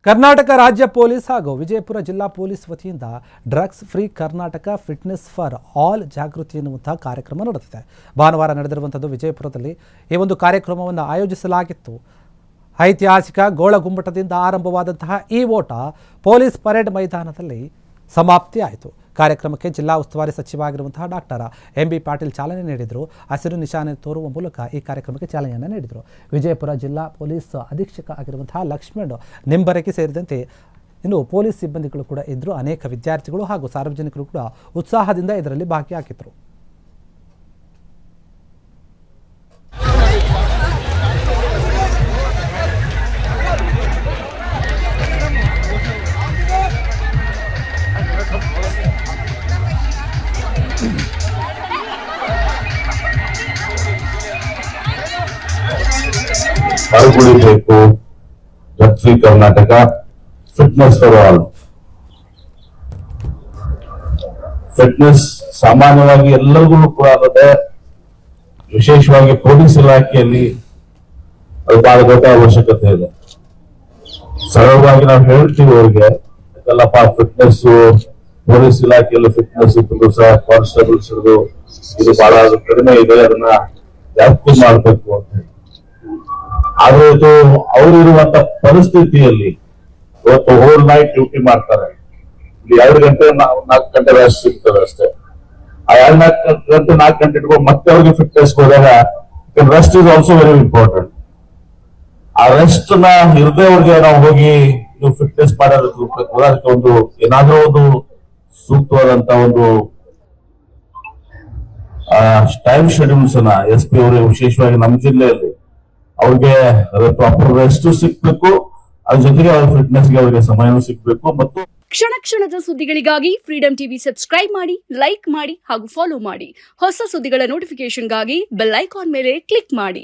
ಕರ್ನಾಟಕ ರಾಜ್ಯ ಪೊಲೀಸ್ ಹಾಗೂ ವಿಜಯಪುರ ಜಿಲ್ಲಾ ಪೊಲೀಸ್ ವತಿಯಿಂದ drugs free Karnataka fitness for all ಜಾಗೃತಿ ಎನ್ನುವಂತಹ ಕಾರ್ಯಕ್ರಮ ನಡೆದಿದೆ. ಭಾನುವಾರ ನಡೆದಿರುವಂಥದ್ದು ವಿಜಯಪುರದಲ್ಲಿ ಈ ಒಂದು ಕಾರ್ಯಕ್ರಮವನ್ನು ಆಯೋಜಿಸಲಾಗಿತ್ತು. ಐತಿಹಾಸಿಕ ಗೋಳಗುಮ್ಮಟದಿಂದ ಆರಂಭವಾದಂತಹ ಈ ಓಟ ಪೊಲೀಸ್ ಪರೇಡ್ ಮೈದಾನದಲ್ಲಿ ಸಮಾಪ್ತಿಯಾಯಿತು. ಕಾರ್ಯಕ್ರಮಕ್ಕೆ ಜಿಲ್ಲಾ ಉಸ್ತುವಾರಿ ಸಚಿವರಾಗಿರುವಂತಹ ಡಾಕ್ಟರ್ ಎಂ.ಬಿ. ಪಾಟೀಲ್ ಚಾಲನೆ ನೀಡಿದರು. ಹಸಿರು ನಿಶಾನೆ ತೋರುವ ಮೂಲಕ ಈ ಕಾರ್ಯಕ್ರಮಕ್ಕೆ ಚಾಲನೆಯನ್ನು ನೀಡಿದರು. ವಿಜಯಪುರ ಜಿಲ್ಲಾ ಪೊಲೀಸ್ ಅಧೀಕ್ಷಕ ಆಗಿರುವಂತಹ ಲಕ್ಷ್ಮಣ್ ನಿಂಬರಗಿ ಸೇರಿದಂತೆ ಇನ್ನು ಪೊಲೀಸ್ ಸಿಬ್ಬಂದಿಗಳು ಕೂಡ ಇದ್ದರು. ಅನೇಕ ವಿದ್ಯಾರ್ಥಿಗಳು ಹಾಗೂ ಸಾರ್ವಜನಿಕರು ಕೂಡ ಉತ್ಸಾಹದಿಂದ ಇದರಲ್ಲಿ ಭಾಗಿಯಾಗಿದ್ದರು. ಪಾಲ್ಗೊಳ್ಳಬೇಕು. Drugs free Karnataka fitness for all. Fitness ಸಾಮಾನ್ಯವಾಗಿ ಎಲ್ಲರಿಗೂ ಕೂಡ ಆಗುತ್ತೆ. ವಿಶೇಷವಾಗಿ ಪೊಲೀಸ್ ಇಲಾಖೆಯಲ್ಲಿ ಅದು ಬಹಳ ದೊಡ್ಡ ಅವಶ್ಯಕತೆ ಇದೆ. ಸರಳವಾಗಿ ನಾವು ಹೇಳ್ತೀವಿ ಅವ್ರಿಗೆ, ಯಾಕಲ್ಲಪ್ಪ ಫಿಟ್ನೆಸ್ ಪೊಲೀಸ್ ಇಲಾಖೆಯಲ್ಲಿ ಫಿಟ್ನೆಸ್ ಇದ್ದು ಸಹ ಕಾನ್ಸ್ಟೇಬಲ್ಸ್ ಇದು ಬಹಳ ಕಡಿಮೆ ಇದೆ, ಅದನ್ನ ಜಾಸ್ತಿ ಮಾಡಬೇಕು ಅಂತ ಹೇಳಿ. ಆದ್ರೆ ಇದು ಅವರಿರುವಂತ ಪರಿಸ್ಥಿತಿಯಲ್ಲಿ ಇವತ್ತು ಹೋಲ್ ನೈಟ್ ಡ್ಯೂಟಿ ಮಾಡ್ತಾರೆ. 2 ಗಂಟೆ 4 ಗಂಟೆ ರೆಸ್ಟ್ ಸಿಗ್ತದೆ ಅಷ್ಟೇ. ಆ 4 ಗಂಟೆ ಇಟ್ಕೊಂಡು ಮತ್ತೆ ಅವ್ರಿಗೆ ಫಿಟ್ನೆಸ್ ಹೋದಾಗ rest is also very important. ಆ ರೆಸ್ಟ್ ನ ಇರದೆ ಅವ್ರಿಗೆ ನಾವು ಹೋಗಿ ನೀವು ಫಿಟ್ನೆಸ್ ಮಾಡೋದಕ್ಕೆ ಒಂದು ಏನಾದ್ರೂ ಒಂದು ಸೂಕ್ತವಾದಂತ ಒಂದು ಟೈಮ್ ಶೆಡ್ಯೂಲ್ಸ್ ಅನ್ನ SP ಅವರು ವಿಶೇಷವಾಗಿ ನಮ್ಮ ಜಿಲ್ಲೆಯಲ್ಲಿ ಅವ್ರಿಗೆ ಪ್ರಾಪರ್ ರೆಸ್ಟ್ ಸಿಗ್ಬೇಕು, ಅದ್ರ ಜೊತೆಗೆ ಅವ್ರ ಫಿಟ್ನೆಸ್ಗೆ ಅವರಿಗೆ ಸಮಯನೂ ಸಿಗ್ಬೇಕು. ಮತ್ತು ಕ್ಷಣ ಕ್ಷಣದ ಸುದ್ದಿಗಳಿಗಾಗಿ ಫ್ರೀಡಂ ಟಿವಿ ಸಬ್ಸ್ಕ್ರೈಬ್ ಮಾಡಿ, ಲೈಕ್ ಮಾಡಿ ಹಾಗೂ ಫಾಲೋ ಮಾಡಿ. ಹೊಸ ಸುದ್ದಿಗಳ ನೋಟಿಫಿಕೇಶನ್ಗಾಗಿ ಬೆಲ್ ಐಕಾನ್ ಮೇಲೆ ಕ್ಲಿಕ್ ಮಾಡಿ.